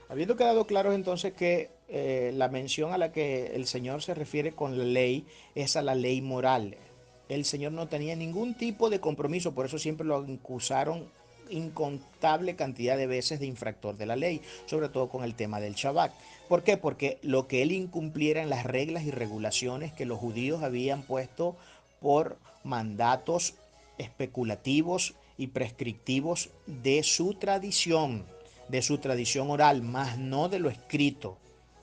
Habiendo quedado claro entonces que la mención a la que el Señor se refiere con la ley es a la ley moral. El Señor no tenía ningún tipo de compromiso, por eso siempre lo acusaron incontable cantidad de veces de infractor de la ley, sobre todo con el tema del Shabbat. ¿Por qué? Porque lo que él incumpliera en las reglas y regulaciones que los judíos habían puesto por mandatos especulativos y prescriptivos de su tradición oral, más no de lo escrito.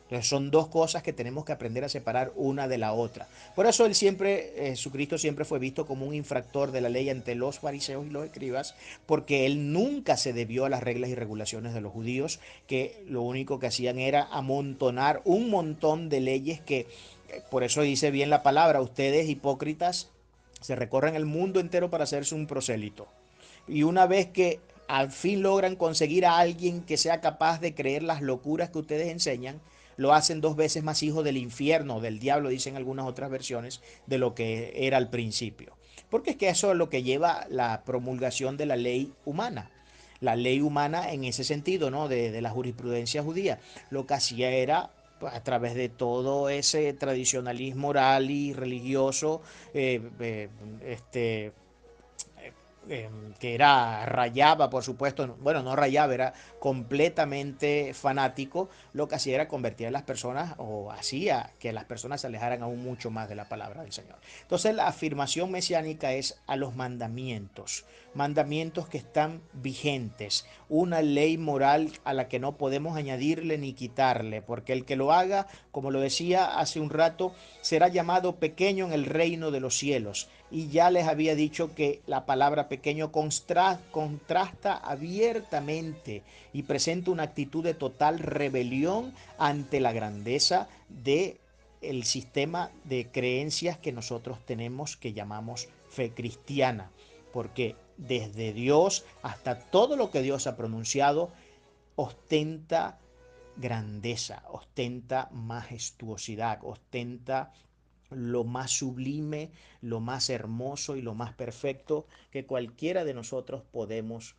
Entonces son dos cosas que tenemos que aprender a separar una de la otra. Por eso él siempre, Jesucristo siempre fue visto como un infractor de la ley ante los fariseos y los escribas, porque él nunca se debió a las reglas y regulaciones de los judíos, que lo único que hacían era amontonar un montón de leyes que, por eso dice bien la palabra, ustedes hipócritas se recorren el mundo entero para hacerse un prosélito. Y una vez que al fin logran conseguir a alguien que sea capaz de creer las locuras que ustedes enseñan, lo hacen dos veces más hijo del infierno, del diablo, dicen algunas otras versiones, de lo que era al principio. Porque es que eso es lo que lleva la promulgación de la ley humana. La ley humana en ese sentido, ¿no? De la jurisprudencia judía. Lo que hacía era a través de todo ese tradicionalismo oral y religioso, eh, eh, este, que era rayaba, por supuesto, bueno, no rayaba, era completamente fanático, lo que hacía era convertir a las personas o hacía que las personas se alejaran aún mucho más de la palabra del Señor. Entonces la afirmación mesiánica es a los mandamientos, mandamientos que están vigentes, una ley moral a la que no podemos añadirle ni quitarle, porque el que lo haga, como lo decía hace un rato, será llamado pequeño en el reino de los cielos. Y ya les había dicho que la palabra pequeño contrasta abiertamente y presenta una actitud de total rebelión ante la grandeza de el sistema de creencias que nosotros tenemos que llamamos fe cristiana, porque desde Dios hasta todo lo que Dios ha pronunciado ostenta grandeza, ostenta majestuosidad, ostenta lo más sublime, lo más hermoso y lo más perfecto que cualquiera de nosotros podemos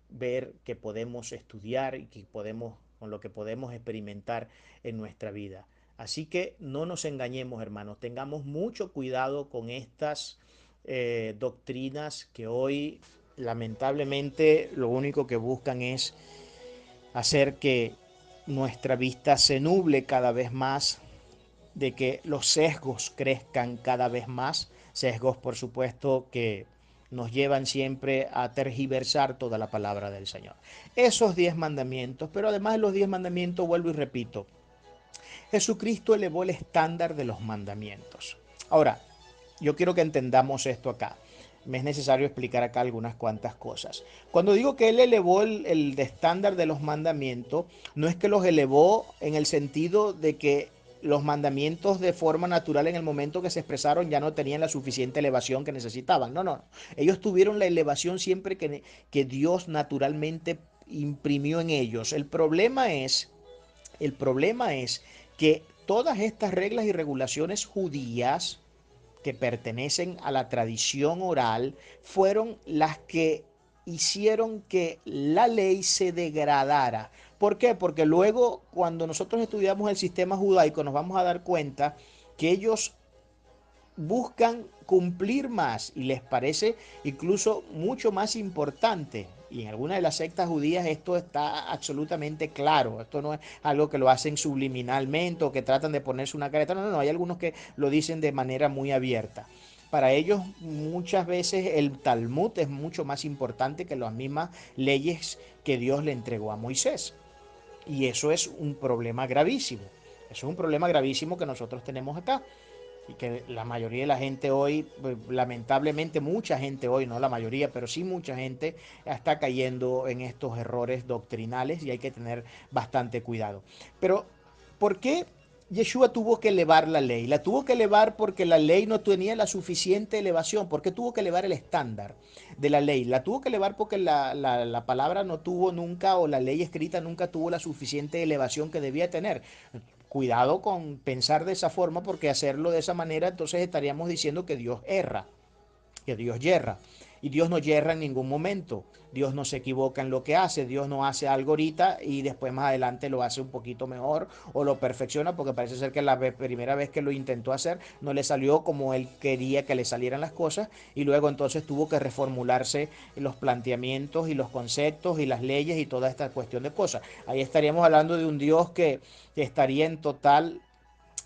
ver, que podemos estudiar y que podemos, con lo que podemos experimentar en nuestra vida. Así que no nos engañemos, hermanos, tengamos mucho cuidado con estas doctrinas que hoy lamentablemente lo único que buscan es hacer que nuestra vista se nuble cada vez más, de que los sesgos crezcan cada vez más, sesgos por supuesto que nos llevan siempre a tergiversar toda la palabra del Señor. Esos 10 mandamientos, pero además de los 10 mandamientos, vuelvo y repito, Jesucristo elevó el estándar de los mandamientos. Ahora, yo quiero que entendamos esto acá. Me es necesario explicar acá algunas cuantas cosas. Cuando digo que Él elevó el estándar de los mandamientos, no es que los elevó en el sentido de que los mandamientos de forma natural en el momento que se expresaron ya no tenían la suficiente elevación que necesitaban. No, no. Ellos tuvieron la elevación siempre que Dios naturalmente imprimió en ellos. El problema es que todas estas reglas y regulaciones judías que pertenecen a la tradición oral fueron las que hicieron que la ley se degradara. ¿Por qué? Porque luego cuando nosotros estudiamos el sistema judaico nos vamos a dar cuenta que ellos buscan cumplir más y les parece incluso mucho más importante. Y en algunas de las sectas judías esto está absolutamente claro. Esto no es algo que lo hacen subliminalmente o que tratan de ponerse una careta. No, no, no. Hay algunos que lo dicen de manera muy abierta. Para ellos muchas veces el Talmud es mucho más importante que las mismas leyes que Dios le entregó a Moisés. Y eso es un problema gravísimo. Eso es un problema gravísimo que nosotros tenemos acá y que la mayoría de la gente hoy, lamentablemente mucha gente hoy, no la mayoría, pero sí mucha gente está cayendo en estos errores doctrinales y hay que tener bastante cuidado. Pero, ¿por qué Yeshua tuvo que elevar la ley? La tuvo que elevar porque la ley no tenía la suficiente elevación. ¿Por qué tuvo que elevar el estándar de la ley? La tuvo que elevar porque la palabra no tuvo nunca, o la ley escrita nunca tuvo la suficiente elevación que debía tener. Cuidado con pensar de esa forma, porque hacerlo de esa manera entonces estaríamos diciendo que Dios erra, que Dios yerra. Y Dios no yerra en ningún momento. Dios no se equivoca en lo que hace. Dios no hace algo ahorita y después más adelante lo hace un poquito mejor o lo perfecciona, porque parece ser que la primera vez que lo intentó hacer no le salió como él quería que le salieran las cosas, y luego entonces tuvo que reformularse los planteamientos y los conceptos y las leyes y toda esta cuestión de cosas. Ahí estaríamos hablando de un Dios que estaría en total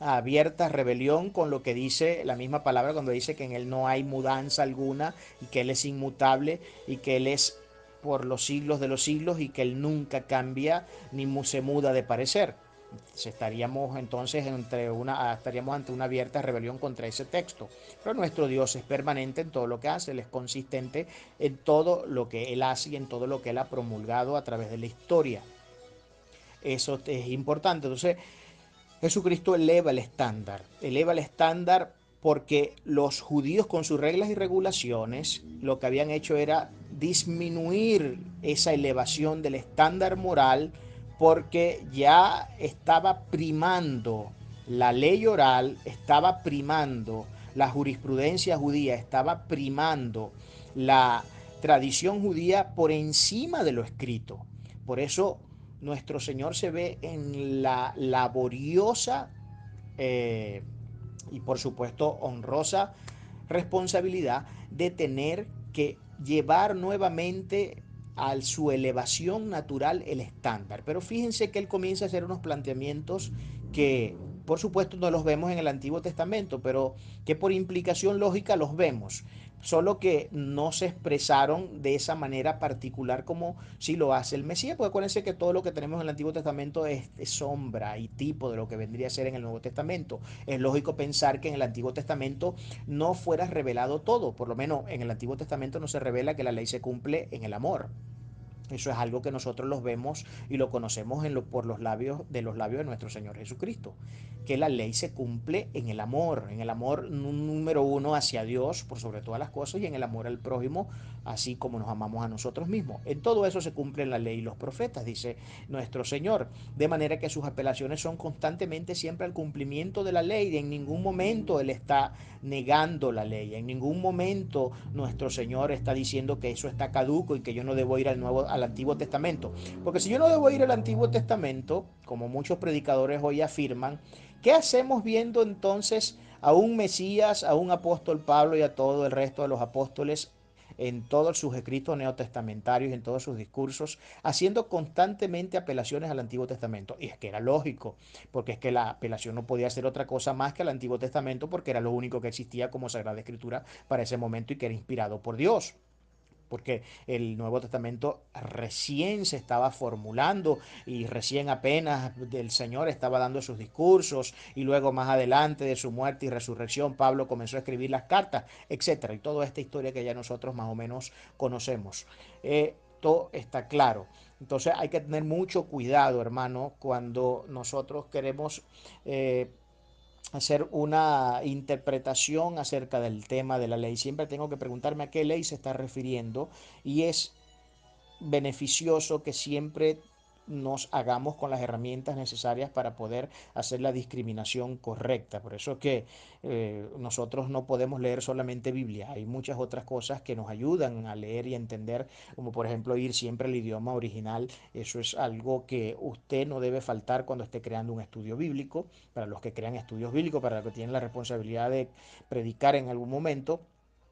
abierta rebelión con lo que dice la misma palabra cuando dice que en él no hay mudanza alguna y que él es inmutable y que él es por los siglos de los siglos y que él nunca cambia ni se muda de parecer. Estaríamos entonces estaríamos ante una abierta rebelión contra ese texto. Pero nuestro Dios es permanente en todo lo que hace, Él es consistente en todo lo que Él hace y en todo lo que Él ha promulgado a través de la historia. Eso es importante. Entonces, Jesucristo eleva el estándar porque los judíos con sus reglas y regulaciones lo que habían hecho era disminuir esa elevación del estándar moral, porque ya estaba primando la ley oral, estaba primando la jurisprudencia judía, estaba primando la tradición judía por encima de lo escrito. Por eso nuestro Señor se ve en la laboriosa eh, y por supuesto honrosa responsabilidad de tener que llevar nuevamente a su elevación natural el estándar. Pero fíjense que él comienza a hacer unos planteamientos que por supuesto no los vemos en el Antiguo Testamento, pero que por implicación lógica los vemos, solo que no se expresaron de esa manera particular como si lo hace el Mesías, porque acuérdense que todo lo que tenemos en el Antiguo Testamento es sombra y tipo de lo que vendría a ser en el Nuevo Testamento. Es lógico pensar que en el Antiguo Testamento no fuera revelado todo, por lo menos en el Antiguo Testamento no se revela que la ley se cumple en el amor. Eso es algo que nosotros los vemos y lo conocemos por los labios de nuestro Señor Jesucristo, que la ley se cumple en el amor número uno hacia Dios por sobre todas las cosas y en el amor al prójimo, así como nos amamos a nosotros mismos. En todo eso se cumple la ley y los profetas, dice nuestro Señor, de manera que sus apelaciones son constantemente siempre al cumplimiento de la ley. En ningún momento Él está negando la ley, en ningún momento nuestro Señor está diciendo que eso está caduco y que yo no debo ir al Antiguo Testamento. Porque si yo no debo ir al Antiguo Testamento, como muchos predicadores hoy afirman, ¿qué hacemos viendo entonces a un Mesías, a un apóstol Pablo y a todo el resto de los apóstoles en todos sus escritos neotestamentarios, en todos sus discursos, haciendo constantemente apelaciones al Antiguo Testamento? Y es que era lógico, porque es que la apelación no podía ser otra cosa más que al Antiguo Testamento, porque era lo único que existía como Sagrada Escritura para ese momento y que era inspirado por Dios, porque el Nuevo Testamento recién se estaba formulando y recién apenas el Señor estaba dando sus discursos, y luego más adelante de su muerte y resurrección Pablo comenzó a escribir las cartas, etcétera, y toda esta historia que ya nosotros más o menos conocemos. Todo está claro. Entonces hay que tener mucho cuidado, hermano, cuando nosotros queremos hacer una interpretación acerca del tema de la ley. Siempre tengo que preguntarme a qué ley se está refiriendo, y es beneficioso que siempre nos hagamos con las herramientas necesarias para poder hacer la discriminación correcta. Por eso es que nosotros no podemos leer solamente Biblia. Hay muchas otras cosas que nos ayudan a leer y a entender, como por ejemplo ir siempre al idioma original. Eso es algo que usted no debe faltar cuando esté creando un estudio bíblico. Para los que crean estudios bíblicos, para los que tienen la responsabilidad de predicar en algún momento,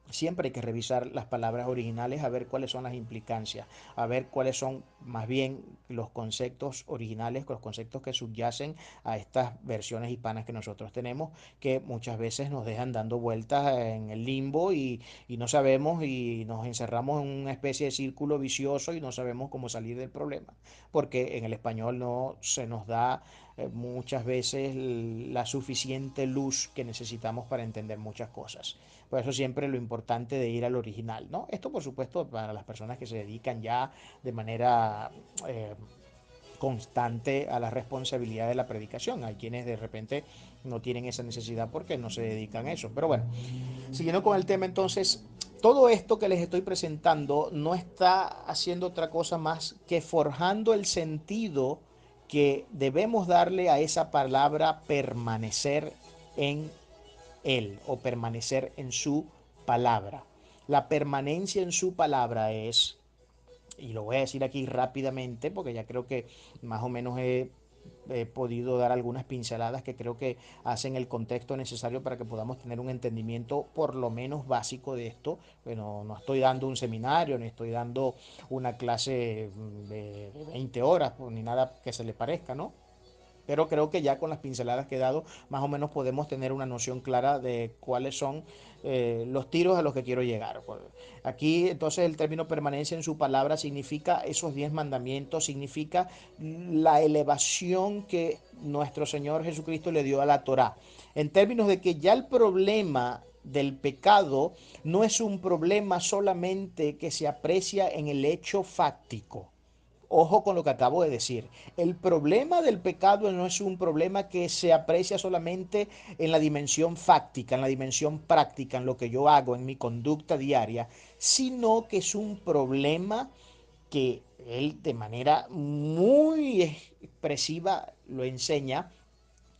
siempre hay que revisar las palabras originales, a ver cuáles son las implicancias, a ver cuáles son más bien los conceptos originales, los conceptos que subyacen a estas versiones hispanas que nosotros tenemos, que muchas veces nos dejan dando vueltas en el limbo, y no sabemos, y nos encerramos en una especie de círculo vicioso y no sabemos cómo salir del problema, porque en el español no se nos da muchas veces la suficiente luz que necesitamos para entender muchas cosas. Por eso siempre lo importante de ir al original, ¿no? Esto por supuesto para las personas que se dedican ya de manera eh, constante a la responsabilidad de la predicación. Hay quienes de repente no tienen esa necesidad porque no se dedican a eso. Pero bueno, siguiendo con el tema entonces, todo esto que les estoy presentando no está haciendo otra cosa más que forjando el sentido que debemos darle a esa palabra permanecer en él o permanecer en su palabra. La permanencia en su palabra es, y lo voy a decir aquí rápidamente porque ya creo que más o menos he podido dar algunas pinceladas que creo que hacen el contexto necesario para que podamos tener un entendimiento por lo menos básico de esto. Bueno, no estoy dando un seminario, ni estoy dando una clase de 20 horas, pues, ni nada que se le parezca, ¿no? Pero creo que ya con las pinceladas que he dado, más o menos podemos tener una noción clara de cuáles son los tiros a los que quiero llegar. Pues, aquí entonces el término permanencia en su palabra significa esos 10 mandamientos, significa la elevación que nuestro Señor Jesucristo le dio a la Torá. En términos de que ya el problema del pecado no es un problema solamente que se aprecia en el hecho fáctico. Ojo con lo que acabo de decir. El problema del pecado no es un problema que se aprecia solamente en la dimensión fáctica, en la dimensión práctica, en lo que yo hago, en mi conducta diaria, sino que es un problema que él de manera muy expresiva lo enseña,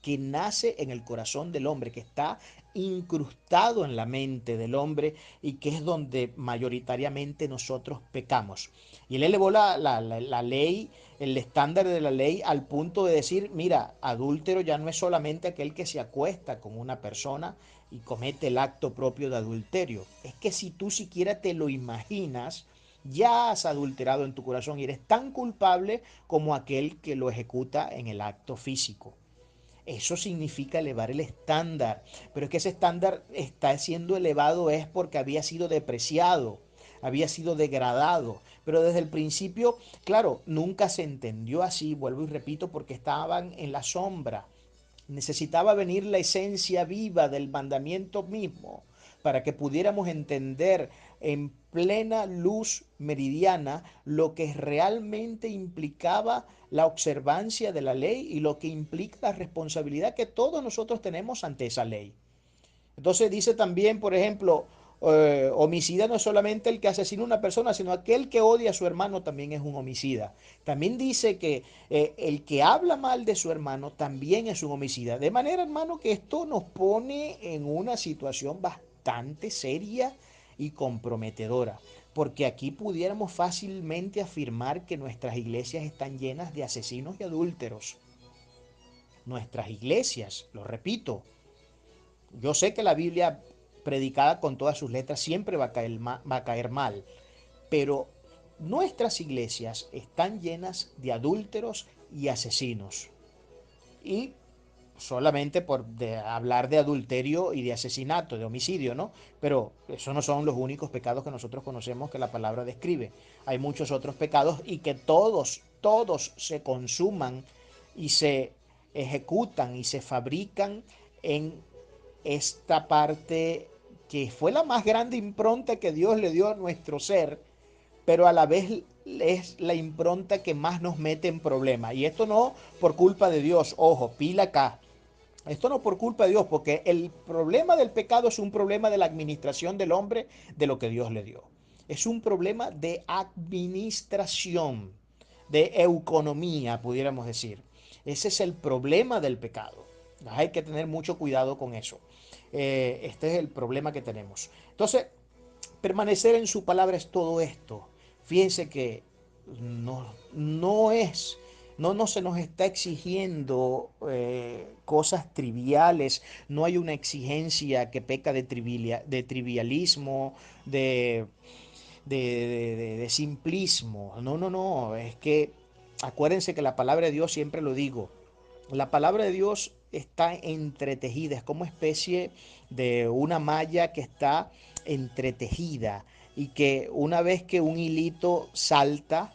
que nace en el corazón del hombre, que está incrustado en la mente del hombre y que es donde mayoritariamente nosotros pecamos. Y él elevó la ley, el estándar de la ley al punto de decir, mira, adúltero ya no es solamente aquel que se acuesta con una persona y comete el acto propio de adulterio. Es que si tú siquiera te lo imaginas, ya has adulterado en tu corazón y eres tan culpable como aquel que lo ejecuta en el acto físico. Eso significa elevar el estándar, pero es que ese estándar está siendo elevado es porque había sido depreciado, había sido degradado, pero desde el principio, claro, nunca se entendió así, vuelvo y repito, porque estaban en la sombra. Necesitaba venir la esencia viva del mandamiento mismo para que pudiéramos entender en plena luz meridiana lo que realmente implicaba la observancia de la ley y lo que implica la responsabilidad que todos nosotros tenemos ante esa ley. Entonces dice también, por ejemplo, homicida no es solamente el que asesina a una persona, sino aquel que odia a su hermano también es un homicida. También dice que el que habla mal de su hermano también es un homicida. De manera, hermano, que esto nos pone en una situación bastante seria y comprometedora. Porque aquí pudiéramos fácilmente afirmar que nuestras iglesias están llenas de asesinos y adúlteros. Nuestras iglesias, lo repito, yo sé que la Biblia predicada con todas sus letras siempre va a caer mal, pero nuestras iglesias están llenas de adúlteros y asesinos. Y solamente hablar de adulterio y de asesinato, de homicidio, ¿no? Pero esos no son los únicos pecados que nosotros conocemos que la palabra describe. Hay muchos otros pecados y que todos se consuman y se ejecutan y se fabrican en esta parte que fue la más grande impronta que Dios le dio a nuestro ser, pero a la vez es la impronta que más nos mete en problemas. Y esto no por culpa de Dios, ojo, pila acá. Esto no por culpa de Dios, porque el problema del pecado es un problema de la administración del hombre de lo que Dios le dio. Es un problema de administración, de economía, pudiéramos decir. Ese es el problema del pecado. Hay que tener mucho cuidado con eso. Este es el problema que tenemos. Entonces, permanecer en su palabra es todo esto. Fíjense que no es, no se nos está exigiendo cosas triviales, no hay una exigencia que peca de trivialismo, de, de simplismo. No, es que acuérdense que la palabra de Dios, siempre lo digo, la palabra de Dios está entretejida, es como especie de una malla que está entretejida y que una vez que un hilito salta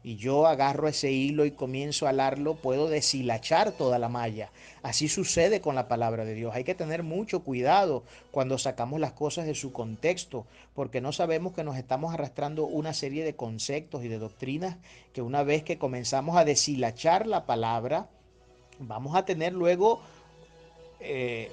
y yo agarro ese hilo y comienzo a alarlo, puedo deshilachar toda la malla. Así sucede con la palabra de Dios. Hay que tener mucho cuidado cuando sacamos las cosas de su contexto, porque no sabemos que nos estamos arrastrando una serie de conceptos y de doctrinas que una vez que comenzamos a deshilachar la palabra, vamos a tener luego eh,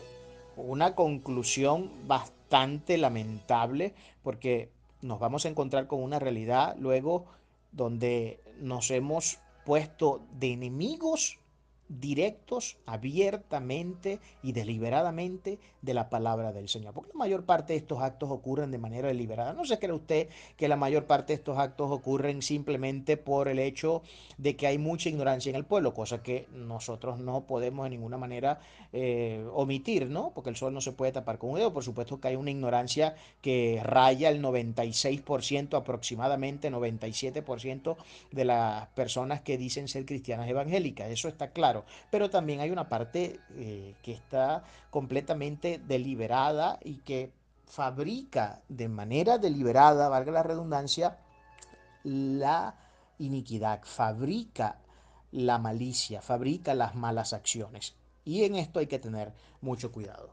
una conclusión bastante lamentable porque nos vamos a encontrar con una realidad luego donde nos hemos puesto de enemigos directos, abiertamente y deliberadamente de la palabra del Señor. Porque la mayor parte de estos actos ocurren de manera deliberada. No se cree usted que la mayor parte de estos actos ocurren simplemente por el hecho de que hay mucha ignorancia en el pueblo, cosa que nosotros no podemos de ninguna manera omitir, ¿no? Porque el sol no se puede tapar con un dedo. Por supuesto que hay una ignorancia que raya el 96%, aproximadamente 97% de las personas que dicen ser cristianas evangélicas, eso está claro, pero también hay una parte que está completamente deliberada y que fabrica de manera deliberada, valga la redundancia, la iniquidad, fabrica la malicia, fabrica las malas acciones. Y en esto hay que tener mucho cuidado.